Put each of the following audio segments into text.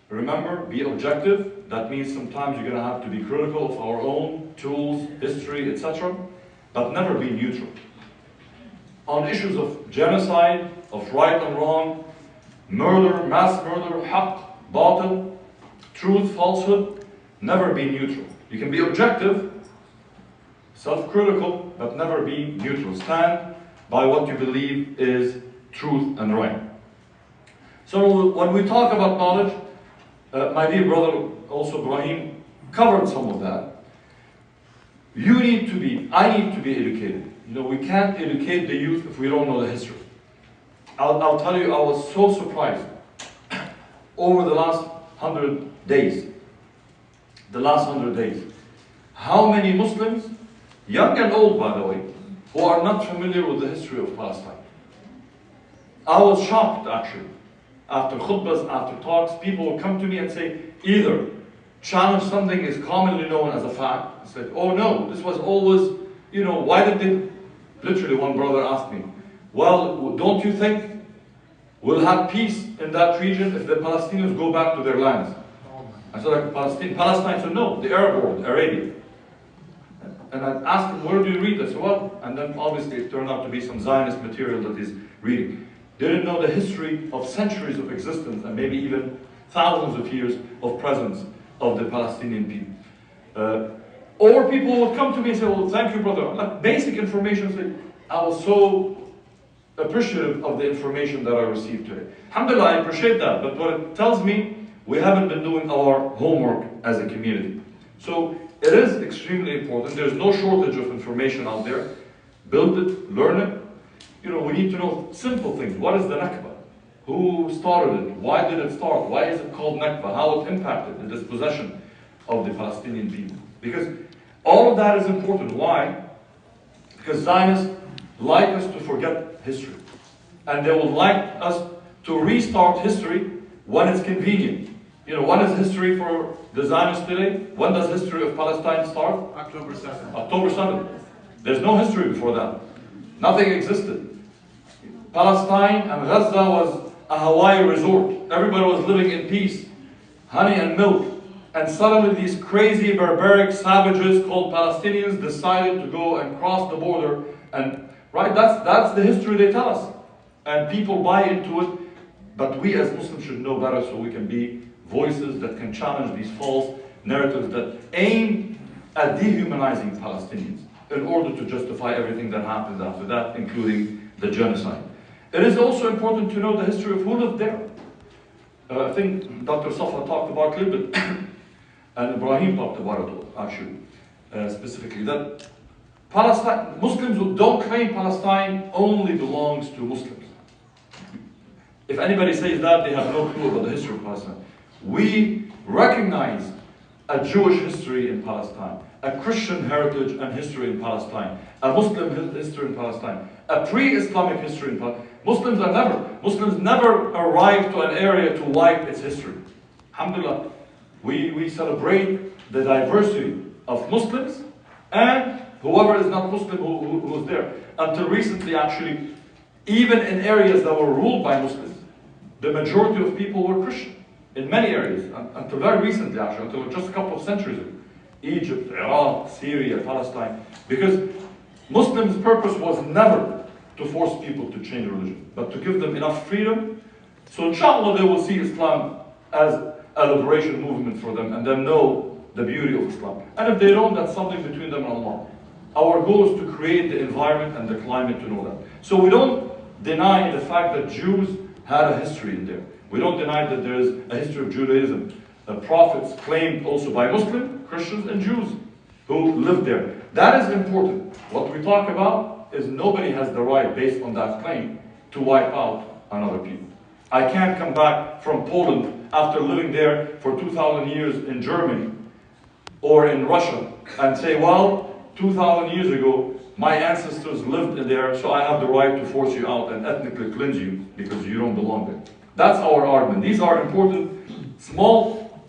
remember, be objective. That means sometimes you're going to have to be critical of our own tools, history, etc. But never be neutral. On issues of genocide, of right and wrong, murder, mass murder, haqq, batil, truth, falsehood, never be neutral. You can be objective, self-critical, but never be neutral. Stand by what you believe is truth and right. So when we talk about knowledge, my dear brother, also Ibrahim, covered some of that. I need to be educated. You know, we can't educate the youth if we don't know the history. I'll tell you, I was so surprised over the last 100 days. How many Muslims, young and old by the way, who are not familiar with the history of Palestine. I was shocked actually. After khutbahs, after talks, people will come to me and say, either challenge something is commonly known as a fact. It's like, oh no, this was always, you know, why did they, literally one brother asked me, well, don't you think we'll have peace in that region if the Palestinians go back to their lands? I said, like, Palestine said, no, the Arab world, Arabia. And I asked him, where do you read? I said, well, and then obviously it turned out to be some Zionist material that he's reading. Didn't know the history of centuries of existence and maybe even thousands of years of presence of the Palestinian people. Or people would come to me and say, well, thank you, brother. Like basic information, I was so appreciative of the information that I received today. Alhamdulillah, I appreciate that, but what it tells me, we haven't been doing our homework as a community. So it is extremely important. There's no shortage of information out there. Build it, learn it. You know, we need to know simple things. What is the Nakba? Who started it? Why did it start? Why is it called Nakba? How it impacted the dispossession of the Palestinian people? Because all of that is important. Why? Because Zionists like us to forget history. And they would like us to restart history when it's convenient. You know, when is history for the Zionists today? When does history of Palestine start? October 7th. October 7th. There's no history before that. Nothing existed. Palestine and Gaza was a Hawaii resort. Everybody was living in peace, honey and milk. And suddenly these crazy, barbaric savages called Palestinians decided to go and cross the border. And right, that's the history they tell us. And people buy into it. But we as Muslims should know better so we can be voices that can challenge these false narratives that aim at dehumanizing Palestinians in order to justify everything that happened after that, including the genocide. It is also important to know the history of who lived there. I think Dr. Safa talked about it a little bit, and Ibrahim talked about it actually, specifically, that Palestine, Muslims who don't claim Palestine only belongs to Muslims. If anybody says that, they have no clue about the history of Palestine. We recognize a Jewish history in Palestine, a Christian heritage and history in Palestine, a Muslim history in Palestine, a pre-Islamic history in Palestine. Muslims never arrived to an area to wipe its history. Alhamdulillah, we celebrate the diversity of Muslims and whoever is not Muslim who's there. Until recently, actually, even in areas that were ruled by Muslims, the majority of people were Christian. In many areas, until very recently actually, until just a couple of centuries ago. Egypt, Iraq, Syria, Palestine. Because Muslims' purpose was never to force people to change religion, but to give them enough freedom. So inshallah they will see Islam as a liberation movement for them and then know the beauty of Islam. And if they don't, that's something between them and Allah. Our goal is to create the environment and the climate to know that. So we don't deny the fact that Jews had a history in there. We don't deny that there is a history of Judaism. The prophets claimed also by Muslims, Christians, and Jews who lived there. That is important. What we talk about is nobody has the right, based on that claim, to wipe out another people. I can't come back from Poland after living there for 2,000 years in Germany or in Russia and say, well, 2,000 years ago, my ancestors lived in there, so I have the right to force you out and ethnically cleanse you because you don't belong there. That's our argument. These are important, small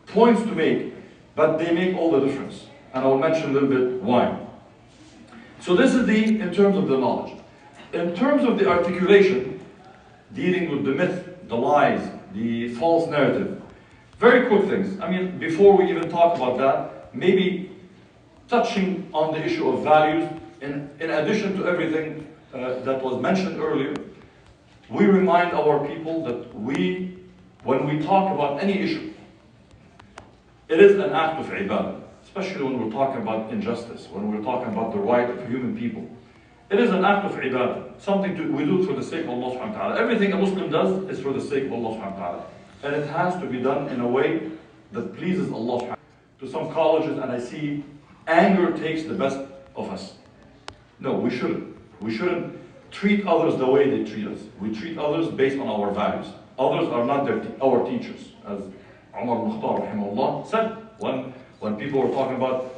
points to make, but they make all the difference. And I'll mention a little bit why. So this is in terms of the knowledge. In terms of the articulation, dealing with the myth, the lies, the false narrative. Very quick things. I mean, before we even talk about that, maybe touching on the issue of values, in addition to everything that was mentioned earlier, we remind our people that when we talk about any issue, it is an act of ibadah, especially when we're talking about injustice, when we're talking about the right of human people. It is an act of ibadah, something we do for the sake of Allah subhanahu wa ta'ala. Everything a Muslim does is for the sake of Allah subhanahu wa ta'ala. And it has to be done in a way that pleases Allah subhanahu wa ta'ala. To some colleges, and I see anger takes the best of us. No, we shouldn't. We shouldn't treat others the way they treat us. We treat others based on our values. Others are not our teachers, as Umar Mukhtar rahimahullah said when people were talking about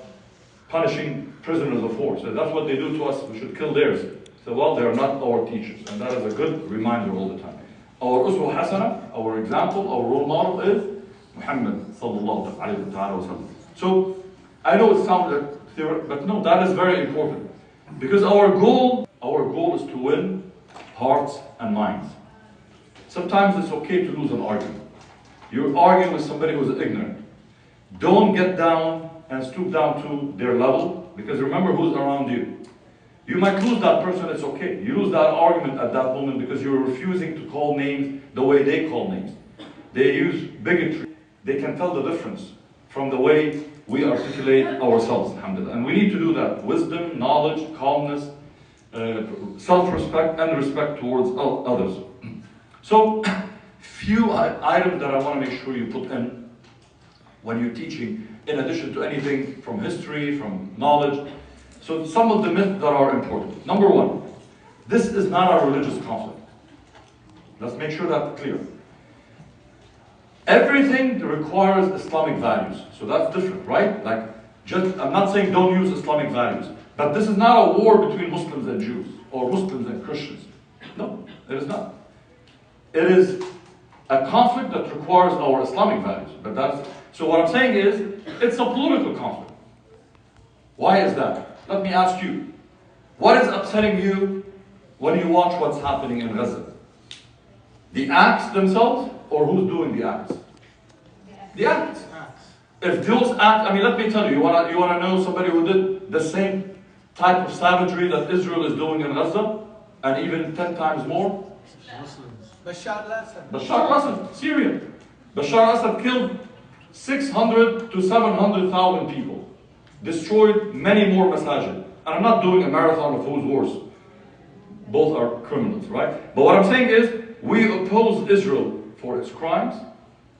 punishing prisoners of war. So that's what they do to us, we should kill theirs. So well, they are not our teachers, and that is a good reminder all the time. Our uswa hasana, our example, our role model is Muhammad sallallahu alayhi wa sallam. So I know it sounds like theory, but no, that is very important. Because our goal is to win hearts and minds. Sometimes it's okay to lose an argument. You're arguing with somebody who's ignorant. Don't get down and stoop down to their level, because remember who's around you. You might lose that person, it's okay. You lose that argument at that moment because you're refusing to call names the way they call names. They use bigotry. They can tell the difference from the way we articulate ourselves, alhamdulillah. And we need to do that. Wisdom, knowledge, calmness, self-respect, and respect towards others. So, few items that I want to make sure you put in when you're teaching, in addition to anything from history, from knowledge. So some of the myths that are important. Number one, this is not a religious conflict. Let's make sure that's clear. Everything requires Islamic values. So that's different, right? Like, I'm not saying don't use Islamic values, but this is not a war between Muslims and Jews, or Muslims and Christians. No, it is not. It is a conflict that requires our Islamic values. So what I'm saying is, it's a political conflict. Why is that? Let me ask you, what is upsetting you when you watch what's happening in Gaza? The acts themselves, or who's doing the acts? The acts. If those acts, I mean, let me tell you, you want to know somebody who did the same type of savagery that Israel is doing in Gaza, and even 10 times more? Muslims. Bashar al-Assad. Bashar al-Assad, Syria. Bashar al-Assad killed 600 to 700,000 people. Destroyed many more masajid. And I'm not doing a marathon of who's worse. Both are criminals, right? But what I'm saying is, we oppose Israel for its crimes.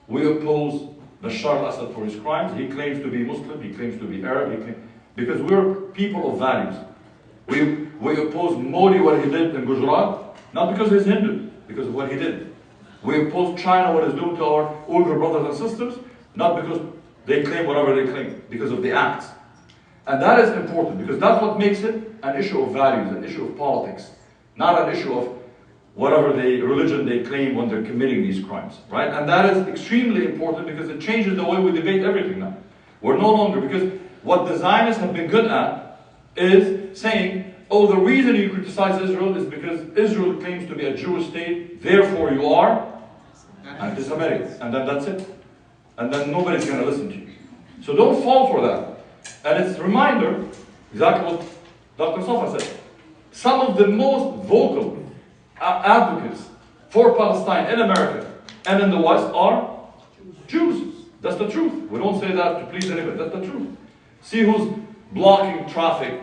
We oppose Bashar al-Assad for his crimes. He claims to be Muslim, he claims to be Arab, because we're people of values. We oppose Modi, what he did in Gujarat, not because he's Hindu, because of what he did. We oppose China, what it's doing to our Uyghur brothers and sisters, not because they claim whatever they claim, because of the acts. And that is important, because that's what makes it an issue of values, an issue of politics, not an issue of whatever religion they claim when they're committing these crimes, right? And that is extremely important because it changes the way we debate everything now. We're no longer, because what the Zionists have been good at is saying, oh, the reason you criticize Israel is because Israel claims to be a Jewish state, therefore you are anti-Semitic, and then that's it. And then nobody's going to listen to you. So don't fall for that. And it's a reminder, exactly what Dr. Safa said. Some of the most vocal advocates for Palestine in America and in the West are Jews. That's the truth. We don't say that to please anybody. That's the truth. See who's blocking traffic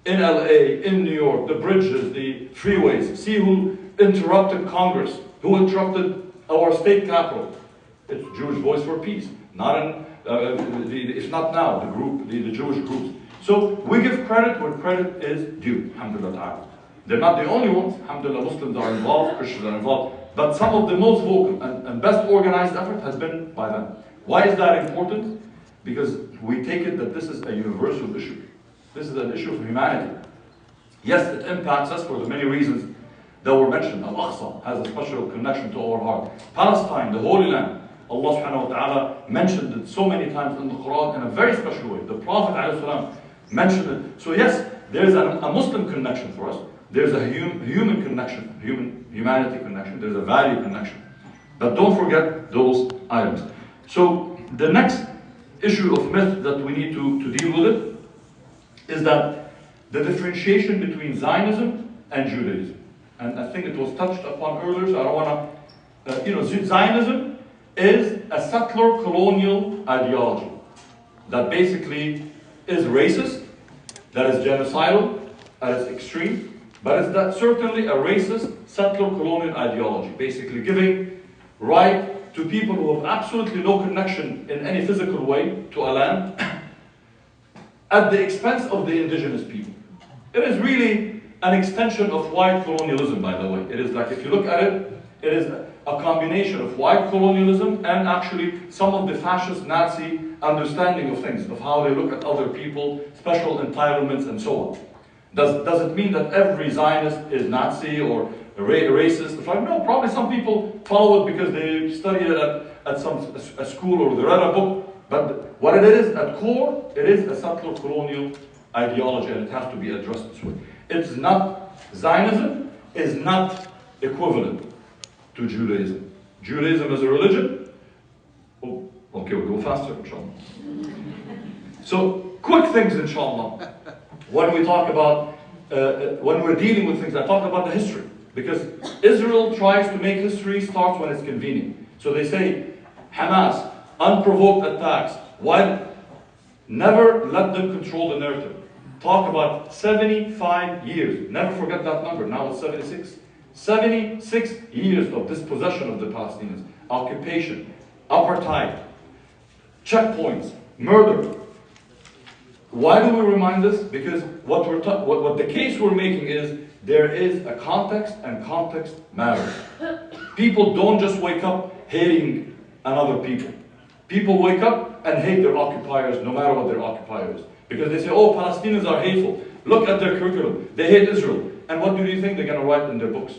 in LA, in New York, the bridges, the freeways. See who interrupted Congress, who interrupted our state capitol. It's Jewish Voice for Peace. Not in, if not now, the Jewish groups. So we give credit where credit is due, alhamdulillah. They're not the only ones, alhamdulillah. Muslims are involved, Christians are involved, but some of the most vocal and best organized effort has been by them. Why is that important? Because we take it that this is a universal issue. This is an issue of humanity. Yes, it impacts us for the many reasons that were mentioned. Al-Aqsa has a special connection to our heart. Palestine, the Holy Land, Allah subhanahu wa ta'ala mentioned it so many times in the Quran in a very special way. The Prophet ﷺ mentioned it. So yes, there's a Muslim connection for us. There's a human connection, humanity connection. There's a value connection. But don't forget those items. So the next issue of myth that we need to deal with it is that the differentiation between Zionism and Judaism. And I think it was touched upon earlier, so I don't want to, Zionism is a settler colonial ideology that basically is racist, that is genocidal at its extreme, but it's certainly a racist settler colonial ideology, basically giving right to people who have absolutely no connection in any physical way to a land at the expense of the indigenous people. It is really an extension of white colonialism, by the way. It is like, if you look at it, it is a combination of white colonialism and actually some of the fascist Nazi understanding of things, of how they look at other people, special entitlements, and so on. Does it mean that every Zionist is Nazi or racist? No, probably some people follow it because they studied it at a school or they read a book. But what it is, at core, it is a settler colonial ideology, and it has to be addressed this way. It's not, Zionism is not equivalent to Judaism. Judaism is a religion. Oh, okay, we'll go faster, inshallah. So, quick things, inshallah. When we talk about, when we're dealing with things, I talk about the history. Because Israel tries to make history start when it's convenient. So they say, Hamas, unprovoked attacks. Why? Never let them control the narrative. Talk about 75 years. Never forget that number. Now it's 76. 76 years of dispossession of the Palestinians. Occupation, apartheid, checkpoints, murder. Why do we remind this? Because what the case we're making is there is a context, and context matters. People don't just wake up hating another people. People wake up and hate their occupiers, no matter what their occupier is. Because they say, oh, Palestinians are hateful. Look at their curriculum. They hate Israel. And what do you think they're going to write in their books?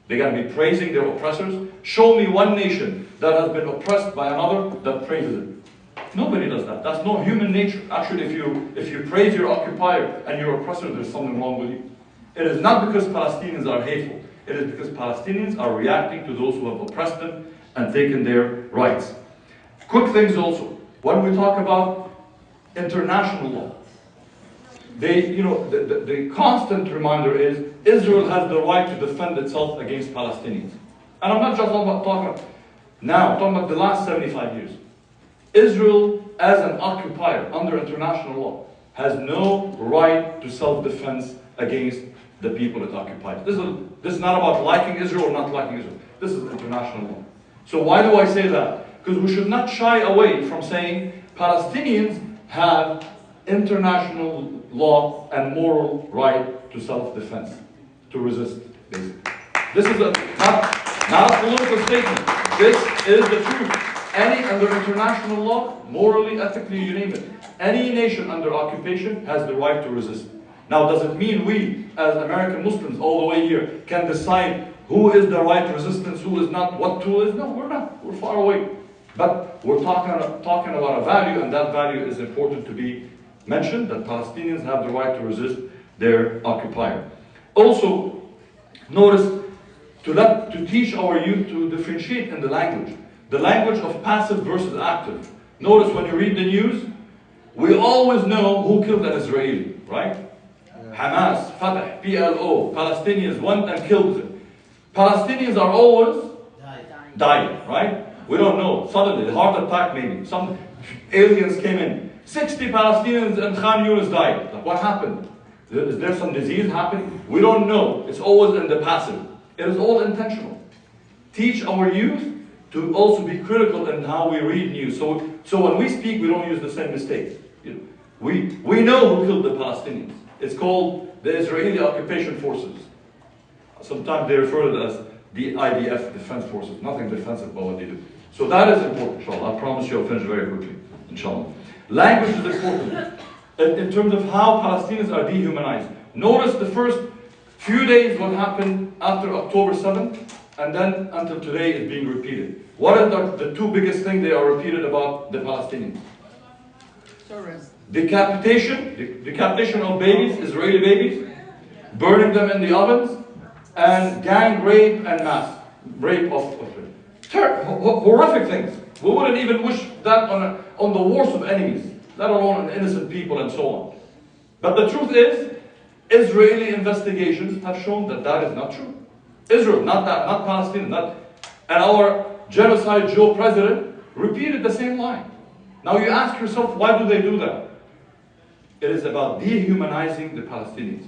They're going to be praising their oppressors? Show me one nation that has been oppressed by another that praises it. Nobody does that. That's not human nature. Actually, if you praise your occupier and your oppressor, there's something wrong with you. It is not because Palestinians are hateful. It is because Palestinians are reacting to those who have oppressed them and taken their rights. Quick things also. When we talk about international law, the constant reminder is Israel has the right to defend itself against Palestinians. And I'm not just talking about now, I'm talking about the last 75 years. Israel, as an occupier under international law, has no right to self-defense against the people it occupies. This is not about liking Israel or not liking Israel. This is international law. So why do I say that? Because we should not shy away from saying Palestinians have international law and moral right to self-defense, to resist, basically. This is not a political statement. This is the truth. Under international law, morally, ethically, you name it, any nation under occupation has the right to resist. Now, does it mean we, as American Muslims, all the way here, can decide who is the right resistance, who is not, what tool is? No, we're not. We're far away. But we're talking about a value, and that value is important to be mentioned, that Palestinians have the right to resist their occupier. Also, notice to teach our youth to differentiate in the language of passive versus active. Notice when you read the news, we always know who killed an Israeli, right? Hamas, Fatah, PLO, Palestinians went and killed them. Palestinians are always dying, right? We don't know. Suddenly, heart attack maybe. Some aliens came in. 60 Palestinians in Khan Yunis died. Like, what happened? Is there some disease happening? We don't know. It's always in the passive. It is all intentional. Teach our youth to also be critical in how we read news. So when we speak, we don't use the same mistake. We know who killed the Palestinians. It's called the Israeli Occupation Forces. Sometimes they refer to it as the IDF, Defense Forces. Nothing defensive about what they do. So that is important, inshallah. I promise you I'll finish very quickly, inshallah. Language is important in terms of how Palestinians are dehumanized. Notice the first few days what happened after October 7th, and then until today is being repeated. What are the two biggest things they are repeated about the Palestinians? Decapitation of babies, Israeli babies, burning them in the ovens, and gang rape and mass rape of Horrific things. We wouldn't even wish that on the worst of enemies, let alone on innocent people and so on. But the truth is, Israeli investigations have shown that that is not true. Israel, not Palestine, and our genocide Joe president repeated the same line. Now you ask yourself, why do they do that? It is about dehumanizing the Palestinians.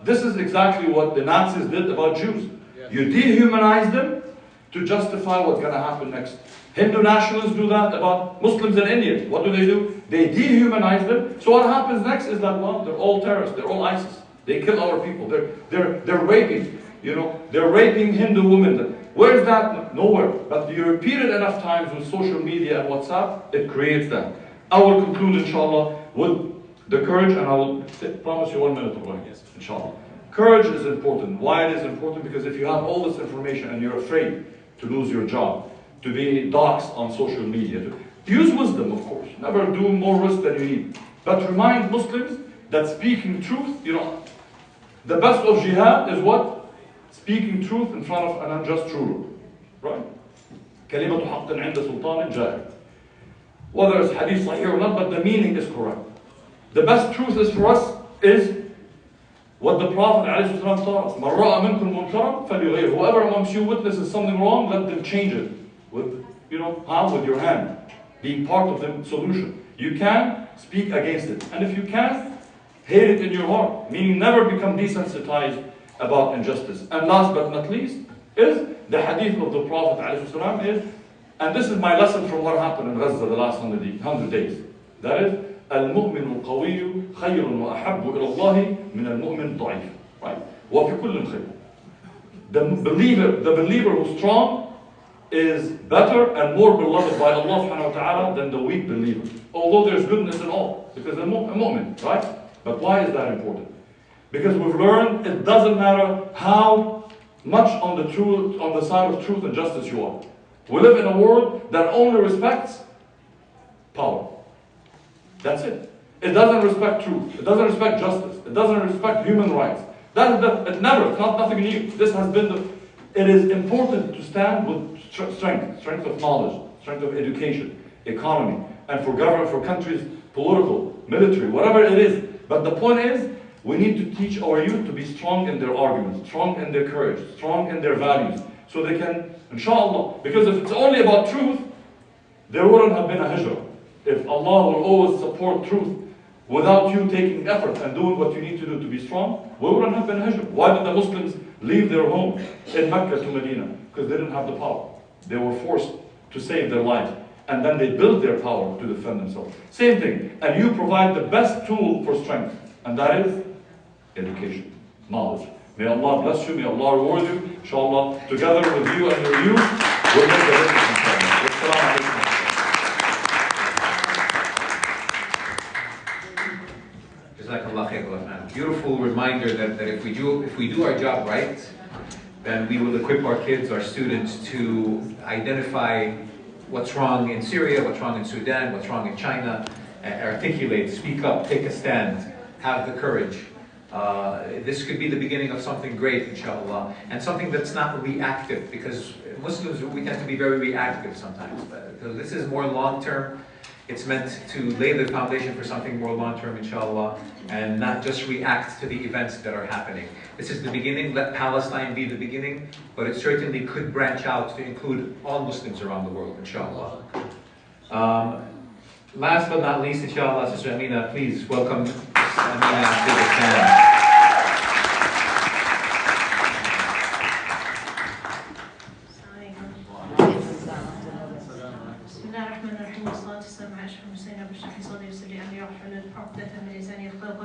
This is exactly what the Nazis did about Jews. You dehumanize them to justify what's going to happen next. Hindu nationalists do that about Muslims in India. What do? They dehumanize them. So what happens next is that, well, they're all terrorists. They're all ISIS. They kill our people. They're raping. They're raping Hindu women. Where is that? Nowhere. But you repeat it enough times with social media and WhatsApp, it creates that. I will conclude, inshallah, with the courage, and I will promise you 1 minute of going. Yes, inshallah. Courage is important. Why it is important? Because if you have all this information and you're afraid to lose your job, to be doxxed on social media, to use wisdom, of course. Never do more risk than you need. But remind Muslims that speaking truth, the best of jihad is what? Speaking truth in front of an unjust ruler. Right? كلمة حق عند سلطان جائر. Whether it's hadith sahih or not, but the meaning is correct. The best truth is for us is what the Prophet ﷺ taught us. مَنْ رَأَى مِنْكُمْ مُنْكَرًا فَلْيُغَيِّرْهُ. Whoever amongst you witnesses something wrong, let them change it. With your hand. Being part of the solution. You can speak against it. And if you can, hate it in your heart. Meaning never become desensitized about injustice. And last but not least, is the hadith of the Prophet ﷺ is, and this is my lesson from what happened in Gaza the last 100 days. That is, المؤمن القوي خير وأحب إلى الله من المؤمن الضعيف. Right? وفي كل خير. The believer who's strong is better and more beloved by Allah subhanahu wa ta'ala than the weak believer. Although there's goodness in all, because a mu'min, right? But why is that important? Because we've learned it doesn't matter how much on the side of truth and justice you are. We live in a world that only respects power. That's it. It doesn't respect truth. It doesn't respect justice. It doesn't respect human rights. It's nothing new. This has been it is important to stand with strength of knowledge, strength of education, economy, and for government, for countries, political, military, whatever it is. But the point is, we need to teach our youth to be strong in their arguments, strong in their courage, strong in their values, so they can, inshallah, because if it's only about truth, there wouldn't have been a hijrah. If Allah will always support truth without you taking effort and doing what you need to do to be strong, we wouldn't have been hijrah. Why did the Muslims leave their home in Mecca to Medina? Because they didn't have the power. They were forced to save their lives. And then they built their power to defend themselves. Same thing. And you provide the best tool for strength. And that is education, knowledge. May Allah bless you. May Allah reward you. Inshallah, together with you and your youth, we'll make the difference. Inshallah. Jazakallah khair. Beautiful reminder that if we do our job right, then we will equip our kids, our students, to identify what's wrong in Syria, what's wrong in Sudan, what's wrong in China, articulate, speak up, take a stand, have the courage. This could be the beginning of something great, inshallah, and something that's not reactive, because Muslims, we tend to be very reactive sometimes. But this is more long-term. It's meant to lay the foundation for something more long-term, inshallah, and not just react to the events that are happening. This is the beginning. Let Palestine be the beginning, but it certainly could branch out to include all Muslims around the world, inshallah. Last but not least, inshallah, Sister Amina, please welcome Sister Amina to the stand.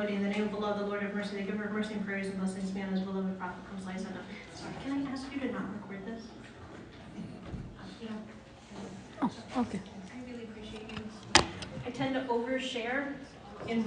In the name of Allah, the Lord of mercy, the giver of mercy and prayers and blessings be on his beloved Prophet. Sorry, can I ask you to not record this? Oh, okay. I really appreciate you. I tend to overshare in